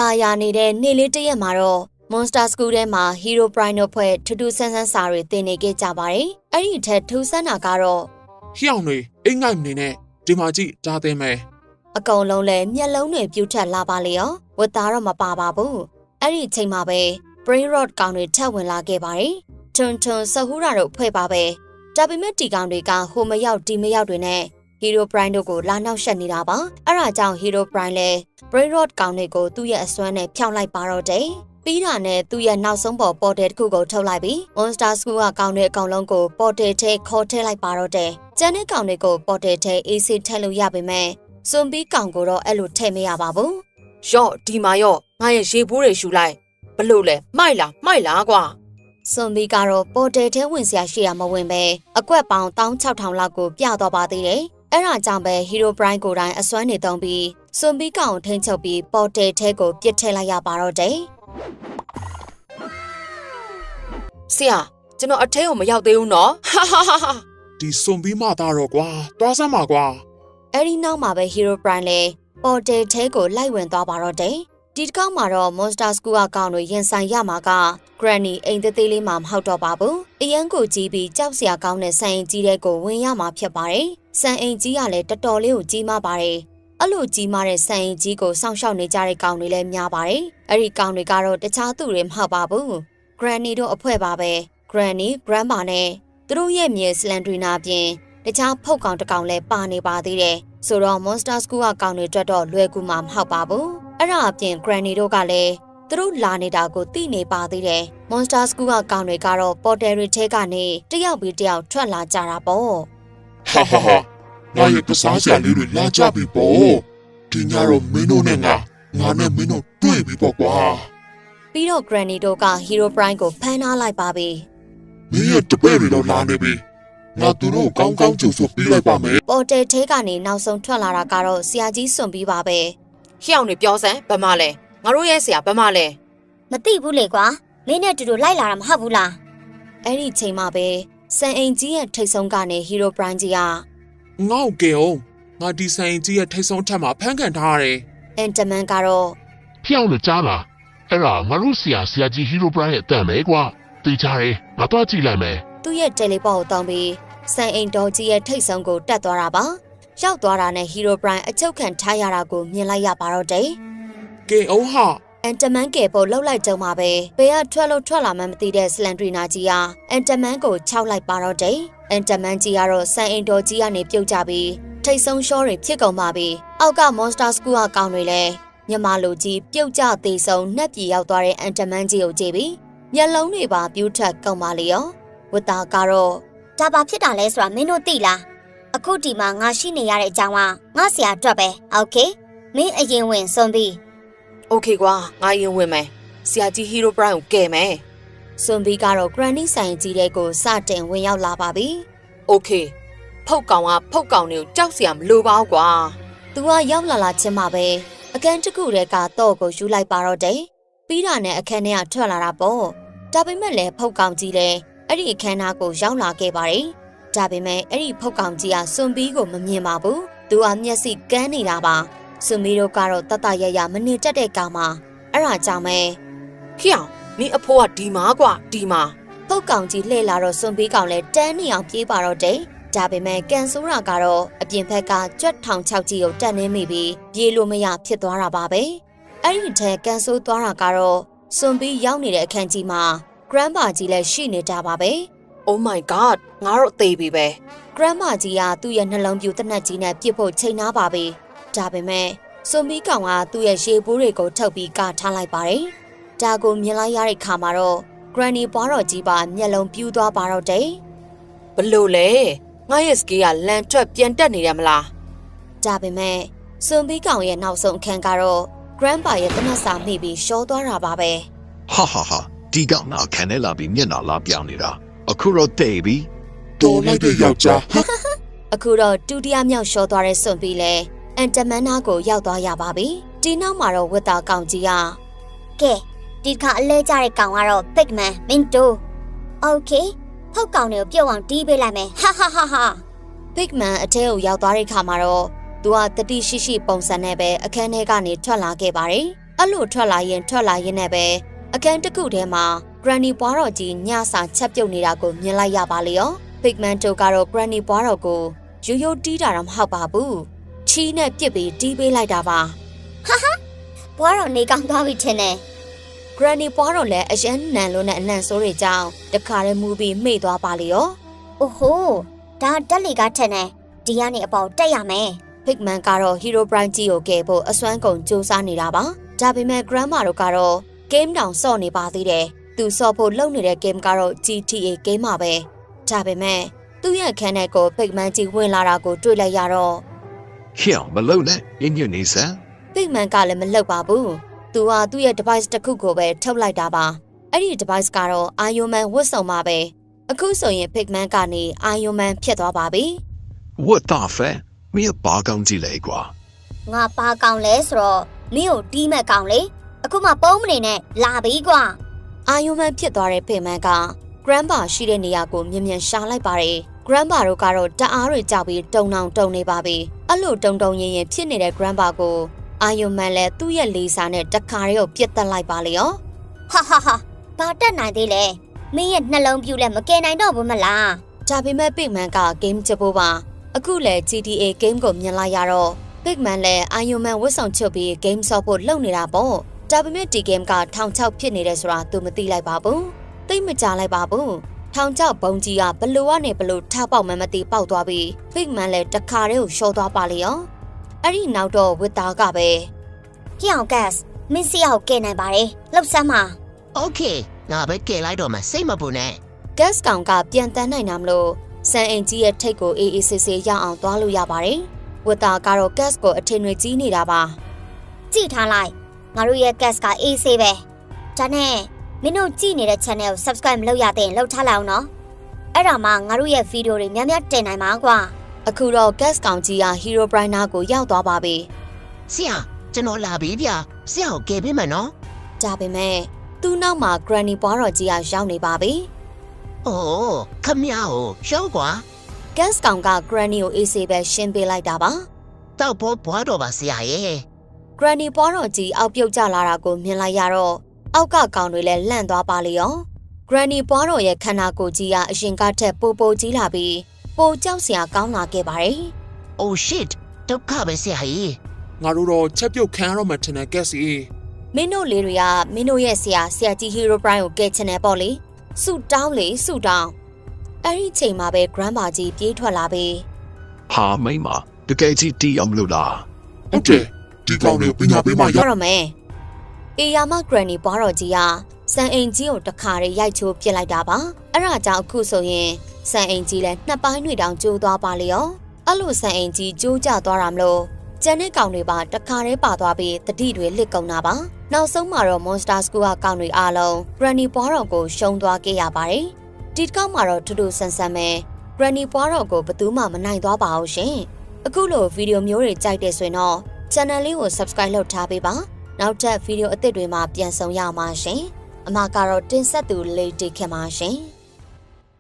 သားရနေတဲ့နေ့လေးတရက်မှာတော့ Monster School ထဲမှာ Hero Prime တို့ဖွဲ့ထူးထူးဆန်းဆန်းစာတွေသင်နေခဲ့ကြပါတယ်။အဲ့ဒီထက်ထူးဆန်းတာကတော့ ဟျောင်းတွေအိမ်ငိုက်နေနဲ့ဒီမှာကြည့်ဒါသင်မယ် အကုန်လုံးလည်းမျက်လုံးတွေပြူထက်လာပါလေရောဝတ်သားတော့မပါပါဘူး။အဲ့ဒီချိန်မှာပဲ Brain Rot ကောင်တွေထပ်ဝင်လာခဲ့ပါတယ်။ထွန်းဆဟူရာတို့ဖွဲ့ပါပဲ။ဒါပေမဲ့ဒီကောင်တွေကဟိုမရောက်ဒီမရောက်တွေနဲ့ Hero Prime တို့ကိုလာနောက်ရှက်နေတာပါ။အဲ့ဒါကြောင့် Hero Prime လည်း Brain Rot ကောင်တွေကိုသူ့ရဲ့အစွမ်းနဲ့ဖြောင်းလိုက်ပါတော့တယ်။ပြီးတာနဲ့သူ့ရဲ့နောက်ဆုံးပေါ်ပေါ်တယ်တစ်ခုကိုထုတ်လိုက်ပြီး Monster School ကကောင်တွေအကောင်လုံးကိုပေါ်တယ်ထဲခေါ်ထည့်လိုက်ပါတော့တယ်။ကျန်တဲ့ကောင်တွေကိုပေါ်တယ်ထဲ AC ထည့်လို့ရပေမဲ့စွန်ပြီးကောင်ကိုတော့အဲ့လိုထည့်မရပါဘူး။ ရော့ဒီမှာရော့ငါရဲ့ရေပိုးတွေရှူလိုက်ဘလို့လဲမိုက်လားကွာ စွန်ပြီးကတော့ပေါ်တယ်ထဲဝင်စရာရှိရမဝင်ပဲအကွက်ပေါင်း16000လောက်ကိုပြတော့ပါသေးတယ်။အဲ့ဒါကြောင့်ပဲ Hero Prime ကိုယ်တိုင်အစွမ်းနေသုံးပြီးစွန်ပြီးကောင်ထိန်းချုပ်ပြီးပေါ်တယ်ထဲကိုပြစ်ထည့်လိုက်ရပါတော့တယ်ဆရာကျွန်တော်အထဲကိုမရောက်သေးဘူးနော်ဟာ ဒီစွန်ပြီးမှသားတော့ကွာတွားစမ်းပါကွာ အဲ့ဒီနောက်မှာပဲ Hero Prime လည်းပေါ်တယ်ထဲကိုလိုက်ဝင်သွားပါတော့တယ်ဒီတစ်ခေါက်မှာတော့ Monster School ကကောင်တွေရင်ဆိုင်ရမှာက Granny အိမ်သေးသေးလေးမှမဟုတ်တော့ပါဘူးအရန်ကိုကြီးပြီးကြောက်စရာကောင်းတဲ့ဆန်အိမ်ကြီးတဲ့ကိုဝင်ရမှာဖြစ်ပါတယ်ဆန်အိမ်ကြီးကလည်းတော်တော်လေးကိုကြီးမားပါတယ်အဲ့လိုကြီးမားတဲ့ဆန်အိမ်ကြီးကိုစောင့်ရှောက်နေကြတဲ့ကောင်တွေလည်းများပါတယ်အဲ့ဒီကောင်တွေကတော့တခြားသူတွေမဟုတ်ပါဘူး Granny တို့အဖွဲ့ပါပဲ Granny Grandma နဲ့သူတို့ရဲ့မြေ Slendrina ပြင်တခြားဖုတ်ကောင်တစ်ကောင်လည်းပါနေပါသေးတယ်ဆိုတော့ Monster School ကကောင်တွေအတွက်တော့လွယ်ကူမှာမဟုတ်ပါဘူးအဲ့ဒါအပြင် Granny တို့ကလည်းသူတို့လာနေတာကိုသိနေပါသေးတယ် Monster School ကကောင်တွေကတော့ပေါ်တယ်တွေထဲကနေတယောက်ပြီးတယောက်ထွက်လာကြတာပေါ့ ဟာငါရဲ့ကစားစရာလေးတွေလာကြပြီပေါ့ဒီညတော့မင်းတို့နဲ့ငါနဲ့မင်းတို့တွေ့ပြီပေါ့ကွာ ပြီးတော့ Granny တို့က Hero Prime ကိုဖမ်းထားလိုက်ပါပြီ မင်းရဲ့တပည့်တွေတော့လာနေပြီငါသူတို့ကောင်းကောင်းကြိုဆိုပေးလိုက်ပါမယ် ပေါ်တယ်ထဲကနေနောက်ဆုံးထွက်လာတာကတော့ဆရာကြီးစွန်ပြီးပါပဲ ဟျောင်းနေပြောစမ်းဗမာလဲငါတို့ရဲ့ဆရာဗမာလဲ မသိဘူးလေကွာမင်းနဲ့တူတူလိုက်လာတာမဟုတ်ဘူးလား အဲ့ဒီချိန်မှာပဲစံအိမ်ကြီးရဲ့ထိတ်ဆုံးကနေ Hero Prime ကြီးက ငေါ့ကဲအောင်ငါဒီဆိုင်ကြီးရဲ့ထိတ်ဆုံးထက်မှာဖမ်းခံထားရတယ် Enderman ကတော့ ဖျောင်းနဲ့ကြားလားအဲ့ဒါငါတို့ဆရာကြီး Hero Prime ရဲ့အတန်ပဲကွာတေချာရဲငါတော့ကြည့်လိုက်မယ် သူ့ရဲ့ teleport ကိုတောင်းပြီးစံအိမ်တော်ကြီးရဲ့ထိတ်ဆုံးကိုတက်သွားတာပါရောက်သွားတာနဲ့ Hero Prime အချုပ်ခံထားရတာကိုမြင်လိုက်ရပါတော့တယ် ကဲအောင်ဟာ Enderman ကပေါ်လှုပ်လိုက်ကြုံမှာပဲဘေးကထွက်လာမှမသိတဲ့ Slendrina ကြီးက Enderman ကိုခြောက်လိုက်ပါတော့တယ် Enderman ကြီးကတော့စံအိမ်တော်ကြီးကနေပြုတ်ကြပြီးထိတ်ဆုံးရှောတွေဖြစ်ကုန်ပါပြီအောက်က Monster School ကကောင်တွေလည်းမြမလိုကြီးပြုတ်ကြသေးဆုံးနှက်ပြေရောက်သွားတဲ့ Enderman ကြီးကိုကြည့်ပြီးမျက်လုံးတွေပါပြူးထက်ကုန်ပါလေရောဝတ်သားကတော့ ဒါဘာဖြစ်တာလဲဆိုတာမင်းတို့သိလားအခုဒီမှာငါရှိနေရတဲ့အကြောင်းကငါဆရာအတွက်ပဲโอเคမင်းအရင်ဝင်စွန်ပြီး โอเคကွာငါရင်ဝင်မယ်ဆရာကြီး Hero Prime ကိုကယ်မယ် စွန်ဘီကတော့ Granny ဆိုင်ကြီးတဲ့ကိုစတင်ဝင်ရောက်လာပါပြီ โอเคဖုတ်ကောင်တွေကိုကြောက်စရာမလိုပါဘူးကွာ သူကရောက်လာချင်းမှာပဲအခန်းတစ်ခုတည်းကတော့ကိုယူလိုက်ပါတော့တယ်ပြီးတာနဲ့အခန်းထဲကထွက်လာတာပေါ့ဒါပေမဲ့လည်းဖုတ်ကောင်ကြီးလည်းအဲ့ဒီအခန်းသားကိုရောက်လာခဲ့ပါတယ်ဒါပေမဲ့အဲ့ဒီဖုတ်ကောင်ကြီးကစွန်ဘီကိုမမြင်ပါဘူးသူကမျက်စိကန်းနေတာပါစွန်ဘီတို့ကတော့တတရရမနေတတ်တဲ့ကောင်မှာအဲ့ဒါကြောင့်ပဲ ဟျောင်းမင်းအဖိုးကဒီမှာကွာဒီမှာ ဖုတ်ကောင်ကြီးလှည့်လာတော့စွန်ဘီကောင်လည်းတန်းနေအောင်ပြေးပါတော့တယ်ဒါပေမဲ့ကန်ဆိုးတာကတော့အပြင်ဘက်ကကြွက်ထောင်ချောက်ကြီးကိုတက်နေမိပြီးပြေးလို့မရဖြစ်သွားတာပါပဲအဲ့ဒီထဲကန်ဆိုးသွားတာကတော့စွန်ဘီရောက်နေတဲ့အခန်းကြီးမှာ Grandma ကြီးလည်းရှိနေတာပါပဲ Oh my god ငါတို့သေပြီပဲ Grandma ကြီးကသူ့ရဲ့နှလုံးပြူတနက်ကြီးနဲ့ပြစ်ဖို့ချိန်နာပါပြီဒါပေမဲ့စွန်ဘီကောင်ကသူ့ရဲ့ရေပိုးတွေကိုထုတ်ပြီးကထားလိုက်ပါတယ်ဒါကိုမြင်လိုက်ရတဲ့ခါမှာတော့ Granny ဘွားတော်ကြီးပါမျက်လုံးပြူးသွားပါတော့တယ် ဘလို့လဲငါရဲ့စကေးကလန်ထွက်ပြန်တက်နေရမလား ဒါပေမဲ့စွန်ဘီကောင်ရဲ့နောက်ဆုံးအခန်းကတော့ Grandpa ရဲ့တနက်စာမိပြီးရှော့သွားတာပါပဲ ဟာဒီကောင်နာခံနေလာပြီးမျက်နှာလာပြောင်းနေတာအခုတော့တိတ်ပြီ တော်လိုက်တဲ့ယောက်ျား အခုတော့ဒုတိယမြောက်ရှော့သွားတဲ့စွန်ဘီလည်း Enderman နာကိုရောက်သွားရပါပြီဒီနောက်မှာတော့ဝတ်သားကောင်ကြီးက ကဲဒီခါအလဲကြတဲ့ကောင်ကတော့ Pigman မင်းတို့โอเคဖုတ်ကောင်တွေကိုပြုတ်အောင်တီးပေးလိုက်မယ်ဟာ Pigman အထဲကိုရောက်သွားတဲ့ခါမှာတော့သူကတတိရှိရှိပုံစံနဲ့ပဲအခန်းထဲကနေထွက်လာခဲ့ပါတယ် အဲ့လိုထွက်လာရင်နဲ့ပဲအခန်းတစ်ခုထဲမှာ Granny ဘွားတော်ကြီးညစာချက်ပြုတ်နေတာကိုမြင်လိုက်ရပါလေရော Pigman တို့ကတော့ Granny ဘွားတော်ကိုရိုးရိုးတီးတာတော့မဟုတ်ပါဘူးချီးနဲ့ပြစ်ပြီးတီးပေးလိုက်တာပါ ဘွားတော်နေကောင်းသွားပြီထင်တယ် Granny ဘွားတော်လည်းအရန်နန်လို့နဲ့အနံ့ဆိုးတွေကြောင့်တခါတည်းမူပြီးမှိတ်သွားပါလေရော အိုဟိုဒါတက်လီကထင်တယ်ဒီကနေအပေါ်တက်ရမယ် Pigman ကတော့ Hero Prime ကြီးကိုကယ်ဖို့အစွမ်းကုန်စူးစမ်းနေတာပါဒါပေမဲ့ Grandma တို့ကတော့ game တောင်ဆော့နေပါသေးတယ်သူဆော့ဖို့လုပ်နေတဲ့ game ကတော့ GTA game ပါပဲဒါပေမဲ့သူ့ရဲ့ခန်းထဲကို Pigman ကြီးဝင်လာတာကိုတွေ့လိုက်ရတော့ Here, Malone, in your niece. Pigman ကလည်းမလှုပ်ပါဘူးသူကသူ့ရဲ့ device တစ်ခုကိုပဲထုတ်လိုက်တာပါအဲ့ဒီ device ကတော့ Iron Man ဝတ်စုံပါပဲအခုဆိုရင် Pigman ကနေ Iron Man ဖြစ်သွားပါပြီ What the fuck? Me a bargain delay, qua. ငါပါကောင်လဲဆိုတော့မင်းကိုတီးမဲ့ကောင်လေအခုမှပုံးမနေနဲ့လာပြီကွာ Iron Man ဖြစ်သွားတဲ့ Pigman က Grandpa ရှိတဲ့နေရာကိုမြင်မြန်ရှာလိုက်ပါတယ် Grandpa တို့ကတော့တအားတွေကြောက်ပြီးတုံနေပါပြီအဲ့လိုတုံရင်ဖြစ်နေတဲ့ Grandpa ကို Iron Man လည်းသူ့ရဲ့လေးစားနဲ့တခါတည်းကိုပြစ်တက်လိုက်ပါလေရော ဟာဘာတက်နိုင်သေးလဲမင်းရဲ့နှလုံးပြူလဲမကယ်နိုင်တော့ဘူးမလား ဒါပေမဲ့ Pigman က game ချဖို့ပါအခုလည်း GTA game ကိုမြင်လိုက်ရတော့ Pigman လည်း Iron Man ဝတ်ဆောင်ချုပ်ပြီး game ဆော့ဖို့လုပ်နေတာပေါ့ဒါပေမဲ့ဒီ game က1600ဖြစ်နေတယ်ဆိုတာသူမသိလိုက်ပါဘူးသိမကြလိုက်ပါဘူး1600ဘုံကြီးကဘလို့ကနေဘလို့ထောက်ပေါက်မှမသိပေါက်သွားပြီး Pigman လည်းတခါတည်းကိုရှော့သွားပါလေရောအဲ့ဒီနောက်တော့ဝစ်သားကပဲ ကြောင်ဂတ်စ်မင်းစီအောင်ကယ်နိုင်ပါတယ်လှုပ်ဆမ်းပါ Okay ငါပဲကယ်လိုက်တော့မှစိတ်မပူနဲ့ gas ကောင်ကပြန်တန်းနိုင်တာမလို့စံအိမ်ကြီးရဲ့ထိတ်ကိုအေးအေးဆေးဆေးရအောင်သွားလို့ရပါတယ်ဝစ်သားကတော့ gas ကိုအထင်တွေကြီးနေတာပါ ကြည့်ထားလိုက်ငါတို့ရဲ့ gas ကအေးဆေးပဲဒါနဲ့မင်းတို့ကြည့်နေတဲ့ channel ကို subscribe မလုပ်ရသေးရင်လုပ်ထားလိုက်အောင်နော်အဲ့ဒါမှငါတို့ရဲ့ video တွေများများတင်နိုင်မှာကွာ အခုတော့ gas ကောင်ကြီးက Hero Prime ကိုရောက်သွားပါပြီ ဆရာကျွန်တော်လာပြီဗျာဆရာကိုကယ်ပေးမယ်နော် ဒါပေမဲ့သူ့နောက်မှာ Granny ဘွားတော်ကြီးကရောက်နေပါပြီ အိုးခမရကိုရှောက်ကွာ gas ကောင်က Granny ကိုအေးဆေးပဲရှင်းပေးလိုက်တာပါ တောက်ဖို့ဘွားတော်ပါဆရာရဲ့ Granny ဘွားတော်ကြီးအောက်ပြုတ်ကျလာတာကိုမြင်လိုက်ရတော့အောက်ကကောင်တွေလည်းလန့်သွားပါလေရော Granny ဘွားတော်ရဲ့ခန္ဓာကိုယ်ကြီးကအရင်ကထက်ပိုကြီးလာပြီးပိုကြောက်စရာကောင်းလာခဲ့ပါတယ် Oh shit ဒုက္ခပဲဆရာကြီး ငါတို့တော့ချက်ပြုတ်ခံရတော့မှထင်တယ်ကက်စီ မင်းတို့လေးတွေကမင်းတို့ရဲ့ဆရာကြီး Hero Prime ကိုကယ်ချင်တယ်ပေါ့လေဆူတောင်းအဲ့ဒီချိန်မှာပဲ Grandma ကြီးပြေးထွက်လာပြီး Ha, Mima, the gate Lula. ဟုတ်တယ်ဒီကောင်တွေပညာပေးမှရ ရတော့မယ်အေယာမ Granny ဘွားတော်ကြီးကစံအိမ်ကြီးကိုတခါတည်းရိုက်ချိုးပစ်လိုက်တာပါအဲ့ဒါကြောင့်အခုဆိုရင်စံအိမ်ကြီးလည်းနှစ်ပိုင်းတွေတောင်ကျိုးသွားပါလေရောအဲ့လိုစံအိမ်ကြီးကျိုးကျသွားတာမလို့ကျန်တဲ့ကောင်တွေပါတခါတည်းပါသွားပြီးတတိတွေလစ်ကုန်တာပါနောက်ဆုံးမှာတော့ Monster School ကကောင်တွေအားလုံး Granny ဘွားတော်ကိုရှုံးသွားခဲ့ရပါတယ်ဒီတစ်ခေါက်မှာတော့ထူးထူးဆန်းဆန်းပဲ Granny ဘွားတော်ကိုဘယ်သူမှမနိုင်သွားပါဘူးရှင်အခုလိုဗီဒီယိုမျိုးတွေကြိုက်တဲ့ဆိုရင်တော့ channel လေးကို subscribe လုပ်ထားပေးပါနောက်ထပ်ဗီဒီယိုအသစ်တွေမှာပြန်ဆောင်ရမှာရှင်အမကတော့တင်ဆက်သူလေးတိခင်ပါရှင်